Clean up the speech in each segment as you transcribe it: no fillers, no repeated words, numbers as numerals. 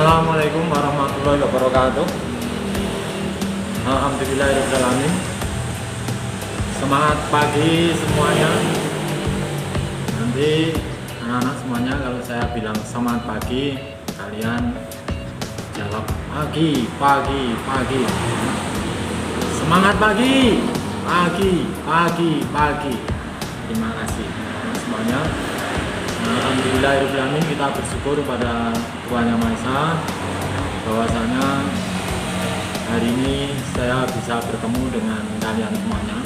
Assalamualaikum warahmatullahi wabarakatuh. Alhamdulillahirobbilalamin. Semangat pagi semuanya. Nanti anak-anak semuanya kalau saya bilang semangat pagi, kalian jawab pagi, pagi, pagi. Semangat pagi, pagi, pagi, pagi. Terima kasih semuanya. Alhamdulillahirobbilalamin, kita bersyukur pada Tuhan Yang Maha Esa bahwasanya hari ini saya bisa bertemu dengan kalian semuanya,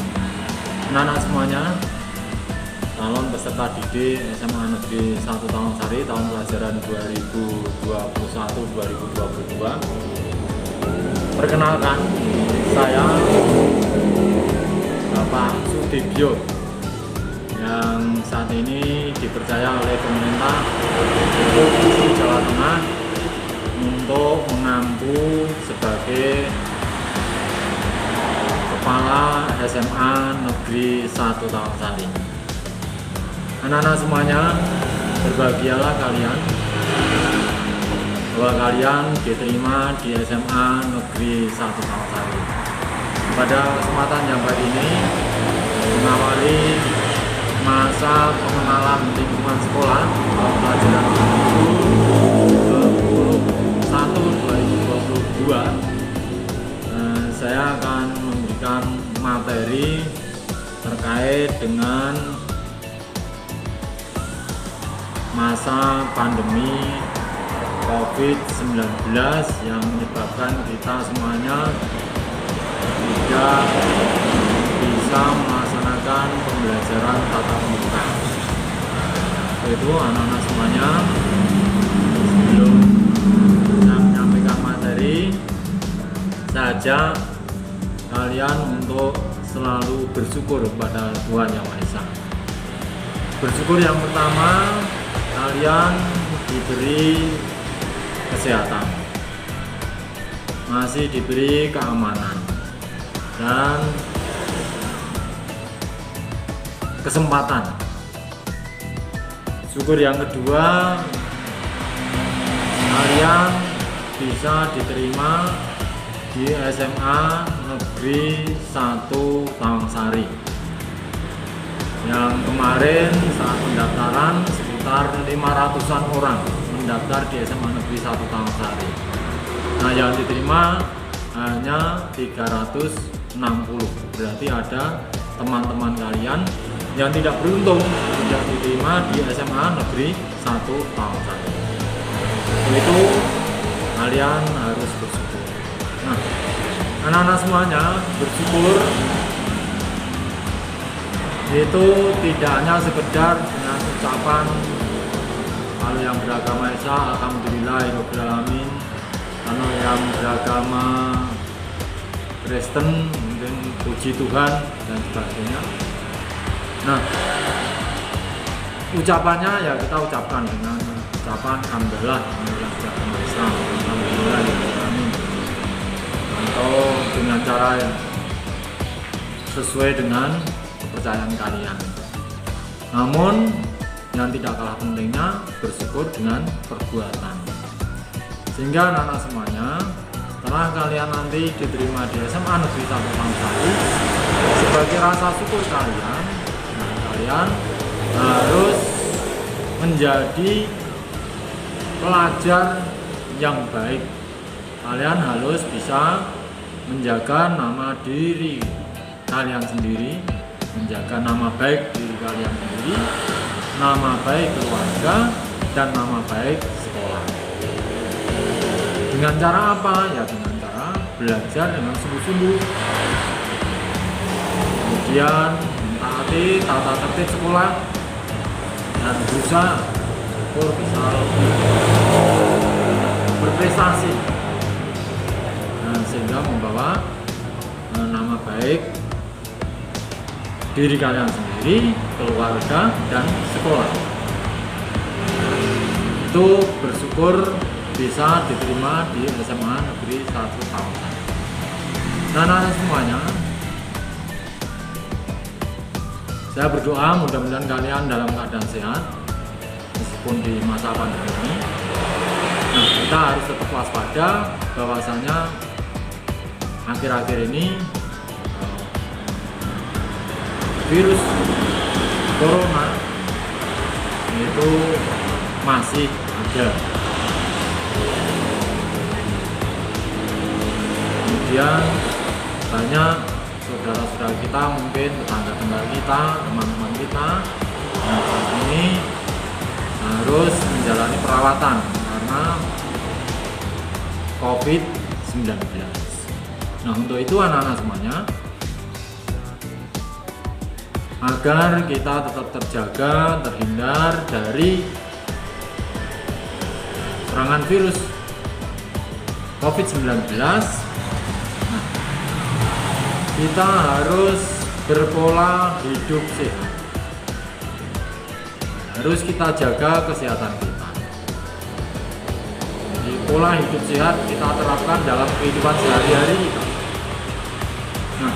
anak-anak semuanya, calon peserta didik SMA Negeri 1 Tawangsari tahun pelajaran 2021-2022. Perkenalkan, saya Bapak Sudibyo yang saat ini dipercaya oleh pemerintah Provinsi Jawa Tengah untuk mengampu sebagai Kepala SMA Negeri 1 Tawangsari. Anak-anak semuanya, berbahagialah kalian bahwa kalian diterima di SMA Negeri 1 Tawangsari. Pada kesempatan yang baik ini mengawali masa pengenalan lingkungan sekolah tahun pelajaran 2021-2022, saya akan memberikan materi terkait dengan masa pandemi COVID-19 yang menyebabkan kita semuanya tidak bisa melaksanakan pembelajaran tatap muka. Itu anak-anak semuanya, sebelum saya menyampaikan materi, saja kalian untuk selalu bersyukur kepada Tuhan Yang Maha Esa. Bersyukur yang pertama, kalian diberi kesehatan, masih diberi keamanan dan kesempatan. Syukur yang kedua, kalian bisa diterima di SMA Negeri 1 Tawangsari yang kemarin saat pendaftaran sekitar 500-an orang mendaftar di SMA Negeri 1 Tawangsari. Nah, yang diterima hanya 360. Berarti ada teman-teman kalian yang tidak beruntung tidak diterima di SMA Negeri 1 Tawangsari. Itu kalian harus bersyukur. Nah, anak-anak semuanya, bersyukur itu tidak hanya sekedar dengan ucapan kalau yang beragama Esa alhamdulillahirobbilalamin, kalau yang beragama Kristen mungkin puji Tuhan dan sebagainya. Nah, ucapannya ya kita ucapkan dengan ucapan alhamdulillah, alhamdulillah beragama Islam, alhamdulillahirobbilalamin, atau dengan cara yang sesuai dengan kepercayaan kalian. Namun yang tidak kalah pentingnya, bersyukur dengan perbuatan. Sehingga anak-anak semuanya, setelah kalian nanti diterima di SMA Negeri 1 Tawangsari, sebagai rasa syukur kalian, nah, kalian harus menjadi pelajar yang baik. Kalian harus bisa menjaga nama diri kalian sendiri, menjaga nama baik diri kalian sendiri, nama baik keluarga, dan nama baik sekolah. Dengan cara apa? Ya dengan cara belajar dengan sungguh-sungguh, kemudian mentaati tata tertib sekolah, dan berusaha untuk bisa berprestasi, dan sehingga membawa nama baik diri kalian sendiri, keluarga, dan sekolah. Itu bersyukur bisa diterima di SMA Negeri 1 Tawangsari. Dan anak semuanya, saya berdoa mudah-mudahan kalian dalam keadaan sehat meskipun di masa pandemi ini. Nah, kita harus tetap waspada bahwasanya akhir-akhir ini virus corona itu masih ada. Kemudian banyak saudara-saudara kita, mungkin tetangga-tetangga kita, teman-teman kita yang saat ini harus menjalani perawatan karena COVID-19. Nah, untuk itu anak-anak semuanya, agar kita tetap terjaga, terhindar dari serangan virus COVID-19, nah, kita harus berpola hidup sehat. Harus kita jaga kesehatan kita. Jadi pola hidup sehat kita terapkan dalam kehidupan sehari-hari kita. Nah,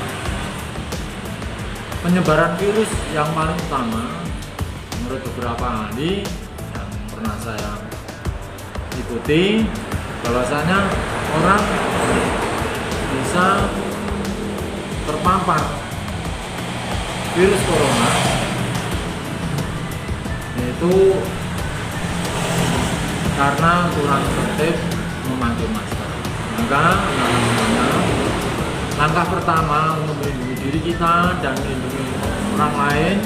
penyebaran virus yang paling utama menurut beberapa ahli yang pernah saya ikuti, bahwasanya orang bisa terpapar virus corona yaitu karena kurang tertib memakai masker. Maka langkah pertama untuk melindungi diri kita dan melindungi orang lain,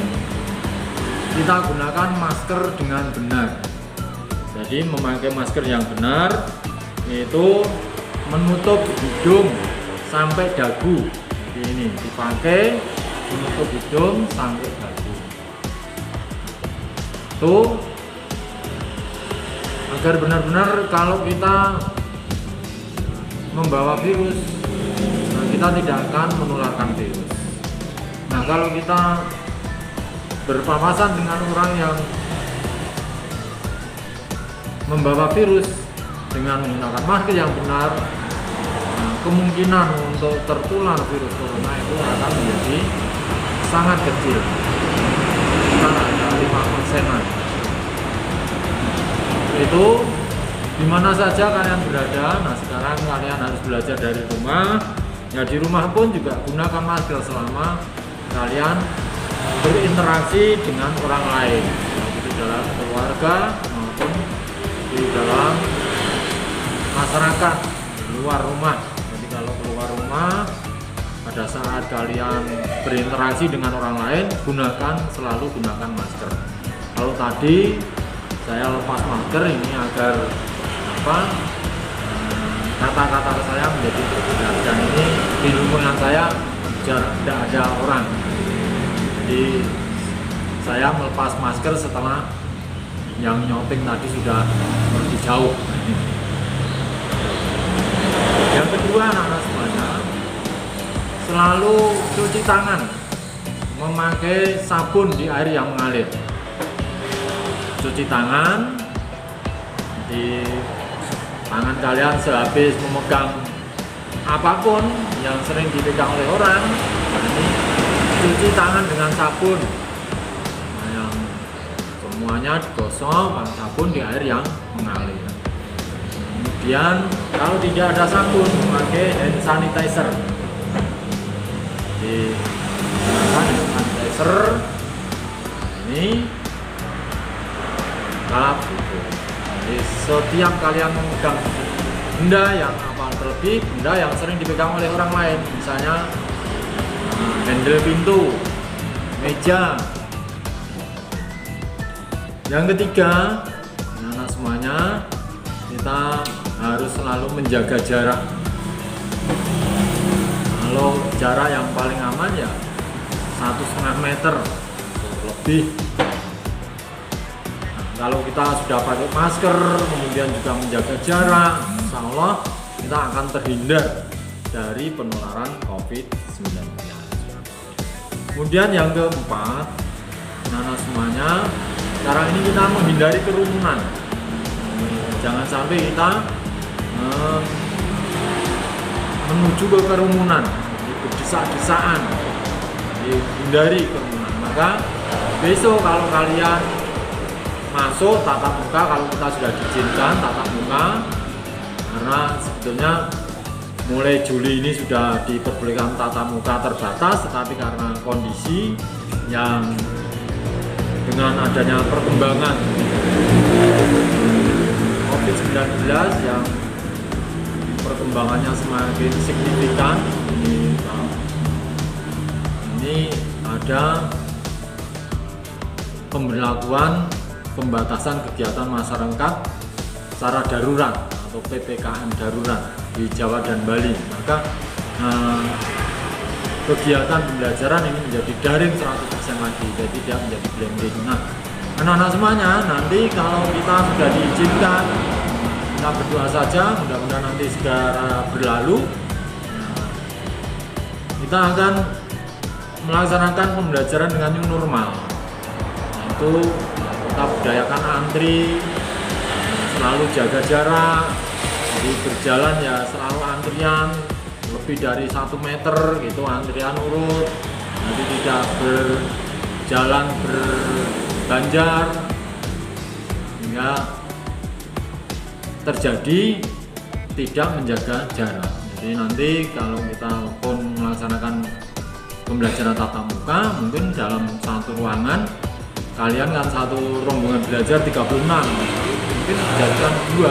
kita gunakan masker dengan benar. Jadi memakai masker yang benar yaitu menutup hidung sampai dagu. Jadi ini dipakai menutup hidung sampai dagu. Tuh, agar benar-benar kalau kita membawa virus, nah kita tidak akan menularkan virus. Nah, kalau kita berpapasan dengan orang yang membawa virus dengan menggunakan masker yang benar, nah, kemungkinan untuk tertular virus corona itu akan menjadi sangat kecil, bukan hanya 5%-an. Itu dimana saja kalian berada. Nah, sekarang kalian harus belajar dari rumah. Ya, di rumah pun juga gunakan masker selama kalian berinteraksi dengan orang lain, baik itu dalam keluarga maupun di dalam masyarakat luar rumah. Jadi kalau keluar rumah, pada saat kalian berinteraksi dengan orang lain, selalu gunakan masker. Kalau tadi saya lepas masker ini agar kata-kata saya menjadi berbeda, dan ini di lingkungan saya tidak ada orang. Jadi saya melepas masker setelah yang nyoping tadi sudah pergi jauh. Yang kedua, anak-anak semuanya, selalu cuci tangan memakai sabun di air yang mengalir. Cuci tangan di tangan kalian sehabis memegang apapun yang sering dipegang oleh orang. Ini cuci tangan dengan sabun. Nah, yang semuanya digosok pakai sabun di air yang mengalir. Kemudian kalau tidak ada sabun, pakai hand sanitizer. Di hand sanitizer ini lap gitu. Jadi setiap kalian memegang benda yang terlebih benda yang sering dipegang oleh orang lain, misalnya handle pintu, meja. Yang ketiga, anak semuanya, kita harus selalu menjaga jarak. Kalau jarak yang paling aman ya 1,5 meter lebih. Kalau kita sudah pakai masker, kemudian juga menjaga jarak, insya Allah kita akan terhindar dari penularan COVID-19. Kemudian yang keempat, anak semuanya, sekarang ini kita menghindari kerumunan. Jangan sampai kita menuju ke kerumunan, berdesak-desaan, hindari kerumunan. Maka besok kalau kalian masuk tatap muka kalau kita sudah diizinkan tatap muka, karena sebetulnya mulai Juli ini sudah diperbolehkan tatap muka terbatas, tetapi karena kondisi yang dengan adanya perkembangan COVID-19 yang perkembangannya semakin signifikan, ini ada pemberlakuan pembatasan kegiatan masyarakat secara darurat atau PPKM darurat di Jawa dan Bali. Maka kegiatan pembelajaran ini menjadi daring 100% lagi, jadi tidak menjadi blended. Nah, anak-anak semuanya, nanti kalau kita sudah diizinkan, kita berdoa saja mudah-mudahan nanti segera berlalu. Kita akan melaksanakan pembelajaran dengan new normal, yaitu kita budayakan antri, selalu jaga jarak, jadi berjalan ya selalu antrian lebih dari 1 meter gitu, antrian urut, jadi tidak berjalan berbanjar hingga terjadi tidak menjaga jarak. Jadi nanti kalau kita pun melaksanakan pembelajaran tatap muka, mungkin dalam satu ruangan kalian kan satu rombongan belajar 36, mungkin dijadikan 2,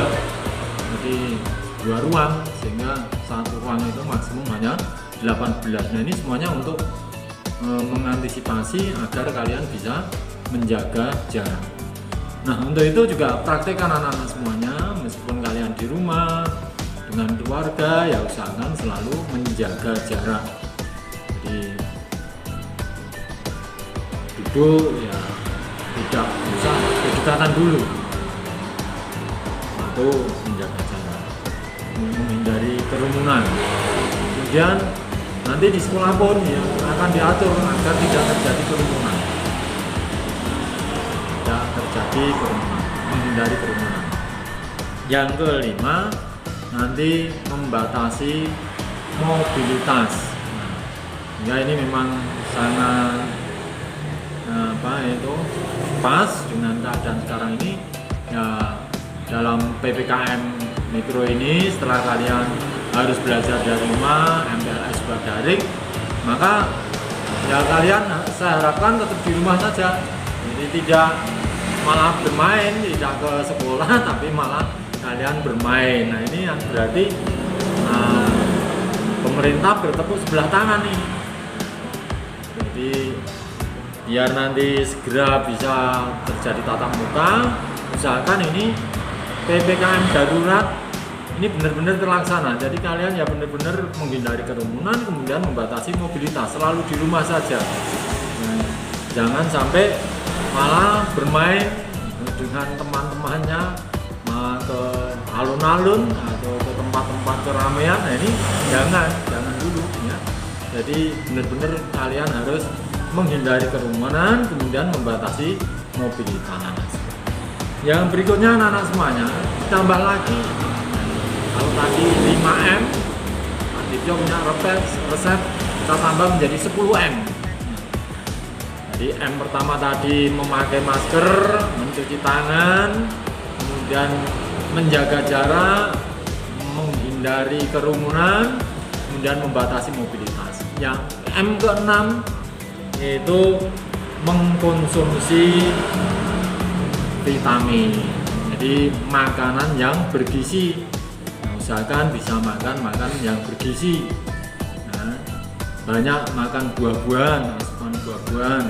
jadi 2 ruang, sehingga satu ruang itu maksimum hanya 18. Nah, ini semuanya untuk mengantisipasi agar kalian bisa menjaga jarak. Nah, untuk itu juga praktekkan anak-anak semuanya, meskipun kalian di rumah dengan keluarga, ya usahakan selalu menjaga jarak. Jadi duduk ya tidak usah berdekatan dulu, itu menjaga jarak, menghindari kerumunan. Kemudian nanti di sekolah pun ya akan diatur agar tidak terjadi kerumunan, menghindari kerumunan. Yang kelima, nanti membatasi mobilitas. Ya, ini memang sangat pas dengan keadaan sekarang ini ya. Dalam PPKM Mikro ini, setelah kalian harus belajar dari rumah, MPLS juga daring, maka ya kalian saya harapkan tetap di rumah saja. Jadi tidak malah bermain, tidak ke sekolah tapi malah kalian bermain. Nah, ini yang berarti pemerintah bertepuk sebelah tangan nih. Jadi biar nanti segera bisa terjadi tatap muka, usahakan ini PPKM darurat ini benar-benar terlaksana. Jadi kalian ya benar-benar menghindari kerumunan, kemudian membatasi mobilitas, selalu di rumah saja. Nah, jangan sampai malah bermain dengan teman-temannya ke alun-alun atau ke tempat-tempat keramaian. Nah, ini jangan dulu ya. Jadi benar-benar kalian harus menghindari kerumunan, kemudian membatasi mobilitas. Yang berikutnya anak-anak semuanya, tambah lagi, kalau tadi 5M, Pak Dipyo punya resep, kita tambah menjadi 10M. Jadi M pertama tadi memakai masker, mencuci tangan, kemudian menjaga jarak, menghindari kerumunan, kemudian membatasi mobilitas. Yang M ke-6 yaitu mengkonsumsi vitamin, jadi makanan yang bergizi. Nah, usahakan bisa makan yang bergizi. Nah, banyak makan buah-buahan, asupan buah-buahan.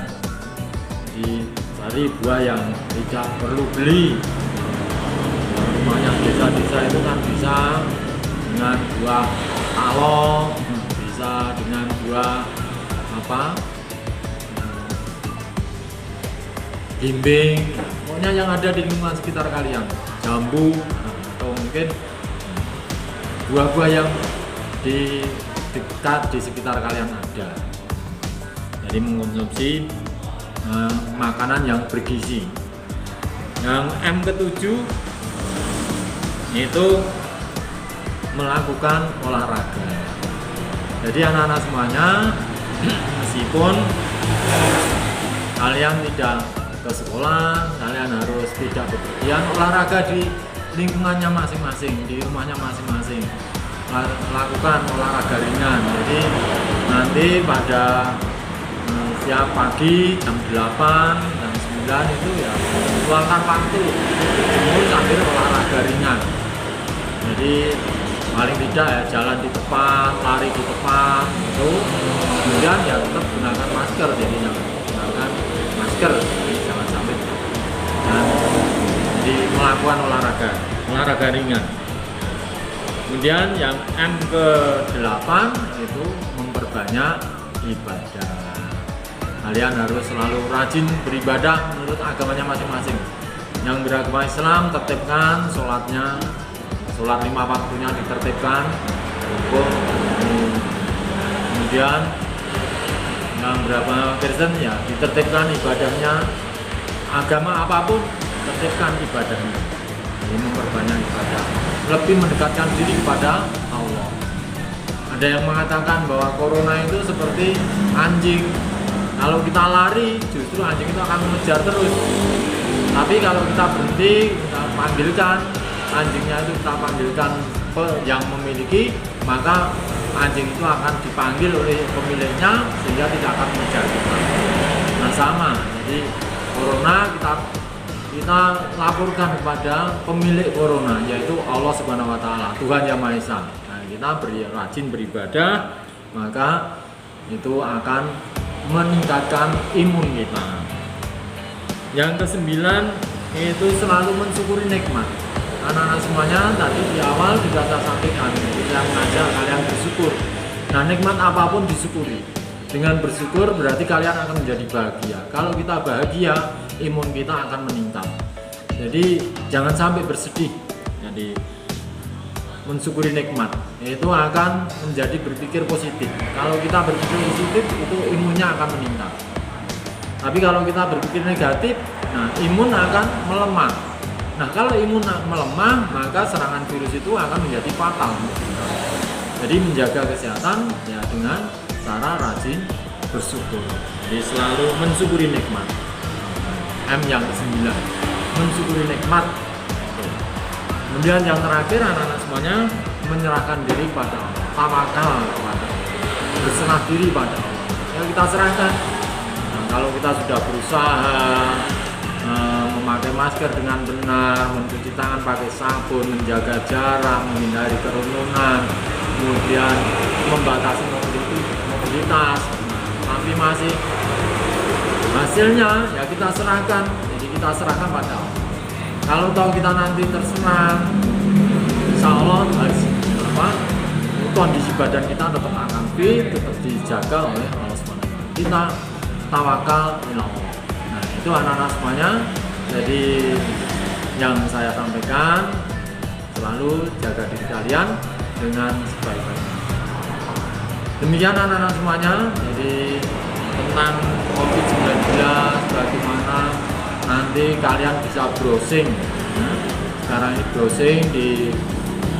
Jadi cari buah yang tidak perlu beli. Banyak desa-desa itu kan bisa dengan buah talong, bisa dengan buah bimbing, pokoknya yang ada di lingkungan sekitar kalian, jambu, atau mungkin buah-buah yang di dekat di sekitar kalian ada. Jadi mengkonsumsi makanan yang bergizi. Yang M ke-7 yaitu melakukan olahraga. Jadi anak-anak semuanya, meskipun kalian tidak ke sekolah, kalian harus tidak bepergian, olahraga di lingkungannya masing-masing, di rumahnya masing-masing. Lakukan olahraga ringan. Jadi nanti pada siap pagi jam 8, jam 9 itu ya luangkan waktu sambil olahraga ringan. Jadi paling tidak ya jalan di tempat, lari di tempat itu. Kemudian ya tetap gunakan masker, jadinya gunakan masker, jangan sampai. Dan jadi melakukan olahraga ringan. Kemudian yang M ke-8 itu memperbanyak ibadah. Kalian harus selalu rajin beribadah menurut agamanya masing-masing. Yang beragama Islam tertibkan sholatnya, sholat 5 waktunya ditertibkan. Kemudian yang beragama Kristen ya ditertibkan ibadahnya. Agama apapun tertibkan ibadahnya. Ini memperbanyak ibadah, lebih mendekatkan diri kepada Allah. Ada yang mengatakan bahwa corona itu seperti anjing. Kalau kita lari, justru anjing itu akan mengejar terus. Tapi kalau kita berhenti, kita panggilkan anjingnya, itu kita panggilkan yang memiliki, maka anjing itu akan dipanggil oleh pemiliknya sehingga tidak akan mengejar kita. Nah sama, jadi corona kita laporkan kepada pemilik corona, yaitu Allah Subhanahu wa Ta'ala, Tuhan Yang Maha Esa. Nah, kita rajin beribadah, maka itu akan meningkatkan imun kita. Yang ke-9 itu selalu mensyukuri nikmat. Anak-anak semuanya tadi di awal juga saya sampaikan, saya mengajak kalian bersyukur. Nah, nikmat apapun disyukuri. Dengan bersyukur berarti kalian akan menjadi bahagia. Kalau kita bahagia, imun kita akan meningkat. Jadi jangan sampai bersedih. Jadi mensyukuri nikmat itu akan menjadi berpikir positif. Kalau kita berpikir positif itu imunnya akan meningkat. Tapi kalau kita berpikir negatif, nah imun akan melemah. Nah kalau imun melemah, maka serangan virus itu akan menjadi fatal. Jadi menjaga kesehatan ya dengan cara rajin bersyukur. Jadi selalu mensyukuri nikmat. M yang ke-9, mensyukuri nikmat. Kemudian yang terakhir, anak-anak semuanya menyerahkan diri pada Allah, tawakal kepada Allah, berserah diri pada Allah. Ya kita serahkan. Nah, kalau kita sudah berusaha memakai masker dengan benar, mencuci tangan pakai sabun, menjaga jarak, menghindari kerumunan, kemudian membatasi mobilitas, tapi masih hasilnya ya kita serahkan. Jadi kita serahkan pada Allah. Kalau tahu kita nanti terserang, insya Allah kondisi badan kita tetap akan fit, tetap dijaga oleh Allah SWT. Kita tawakal ila Allah. Nah itu anak-anak semuanya. Jadi yang saya sampaikan, selalu jaga diri kalian dengan sebaik-baiknya. Demikian anak-anak semuanya. Jadi tentang COVID-19 bagaimana nanti kalian bisa browsing. Sekarang ini browsing di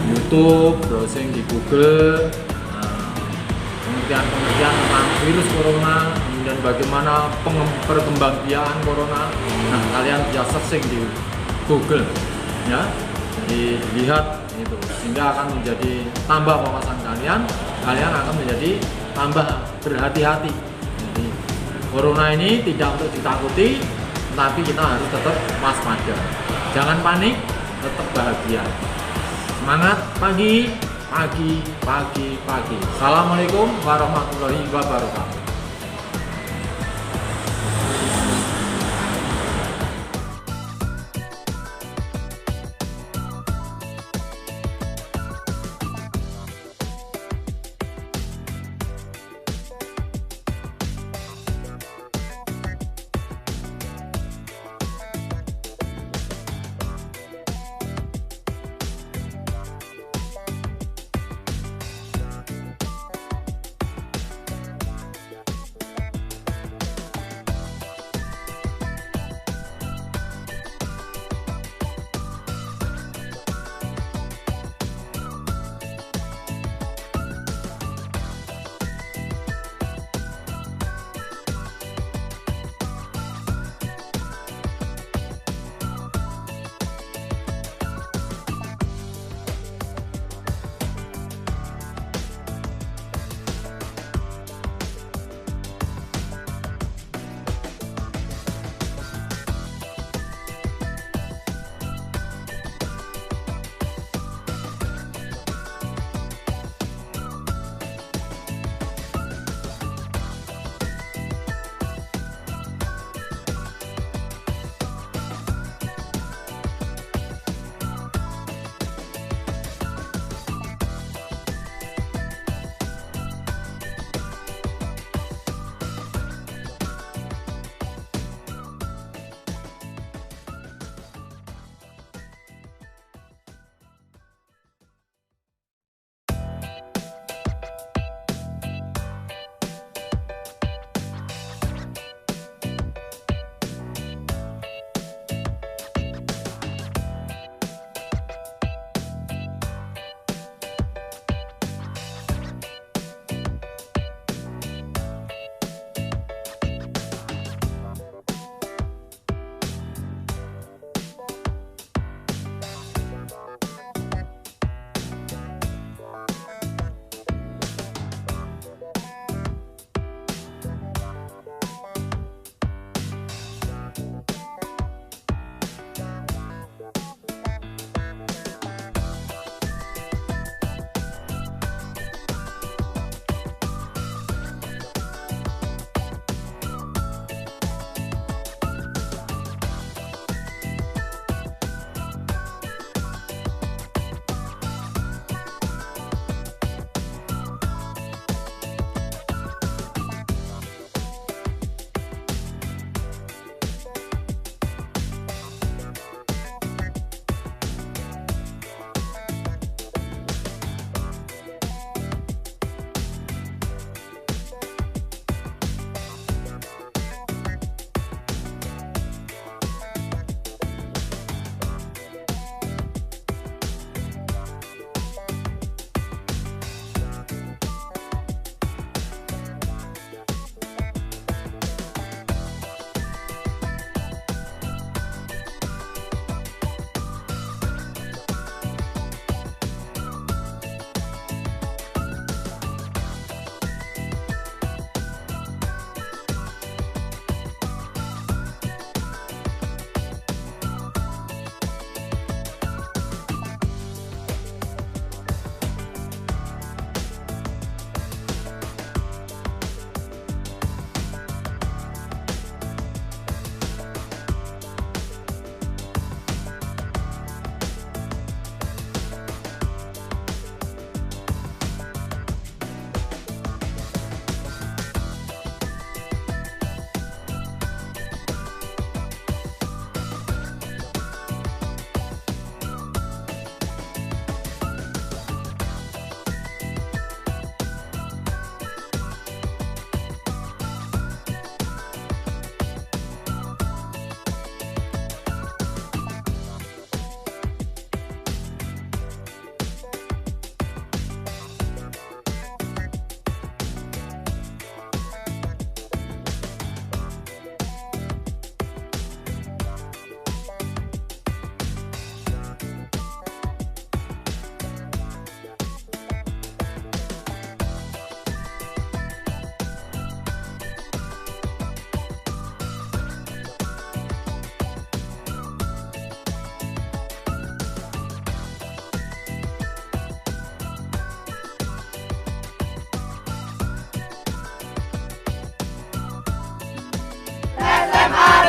YouTube, browsing di Google, pengertian tentang virus corona, kemudian bagaimana perkembangbiakan corona. Nah kalian bisa searching di Google ya, jadi lihat itu sehingga akan menjadi tambah wawasan kalian akan menjadi tambah berhati-hati. Jadi corona ini tidak untuk ditakuti, tapi kita harus tetap waspada. Jangan panik, tetap bahagia. Semangat pagi. Assalamualaikum warahmatullahi wabarakatuh.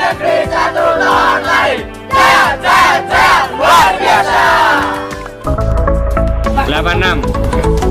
Negeri 1 tahun lain. Jaya, jaya, jaya, luar biasa. 86